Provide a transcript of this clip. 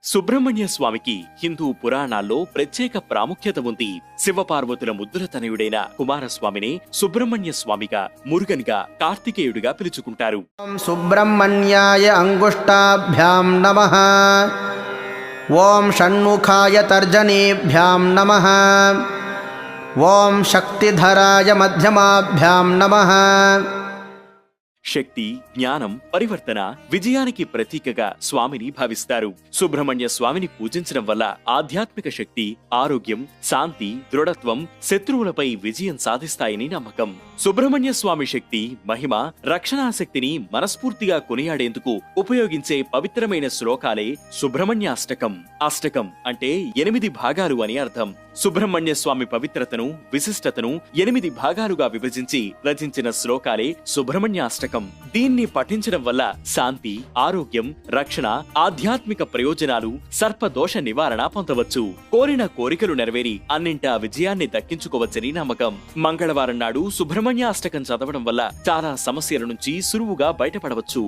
సుబ్రహ్మణ్య స్వామికి హిందూ పురాణాల్లో ప్రత్యేక ప్రాముఖ్యత ఉంది. శివపార్వతుల ముద్దుల తనయుడైన కుమారస్వామిని సుబ్రహ్మణ్య స్వామిగా, మురుగన్గా, కార్తికేయుడిగా పిలుచుకుంటారు. సుబ్రహ్మణ్యాయ అంగుష్టాభ్యాం నమః. ఓం షణ్ముఖాయ తర్జనేభ్యాం నమః. ఓం శక్తిధరాయ మధ్యమాభ్యాం నమః. శక్తి, జ్ఞానం, పరివర్తన, విజయానికి ప్రతీకగా స్వామిని భావిస్తారు. సుబ్రహ్మణ్య స్వామిని పూజించడం వల్ల ఆధ్యాత్మిక శక్తి, ఆరోగ్యం, శాంతి, దృఢత్వం, శత్రువులపై విజయం సాధిస్తాయని నమ్మకం. సుబ్రహ్మణ్య స్వామి శక్తి, మహిమ, రక్షణాశక్తిని మనస్ఫూర్తిగా కొనియాడేందుకు ఉపయోగించే పవిత్రమైన శ్లోకాలే సుబ్రహ్మణ్య అష్టకం. అష్టకం అంటే 8 భాగాలు అని అర్థం. సుబ్రహ్మణ్య స్వామి పవిత్రతను, విశిష్టతను 8 భాగాలుగా విభజించి రచించిన శ్లోకాలే సుబ్రహ్మణ్య అష్టకం. దీన్ని పఠించడం వల్ల శాంతి, ఆరోగ్యం, రక్షణ, ఆధ్యాత్మిక ప్రయోజనాలు, సర్పదోష నివారణ పొందవచ్చు. కోరిన కోరికలు నెరవేరి అన్నింటా విజయాన్ని దక్కించుకోవచ్చని నమ్మకం. మంగళవారం నాడు సుబ్రహ్మణ్య అష్టకం చదవడం వల్ల చాలా సమస్యల నుంచి సులువుగా బయటపడవచ్చు.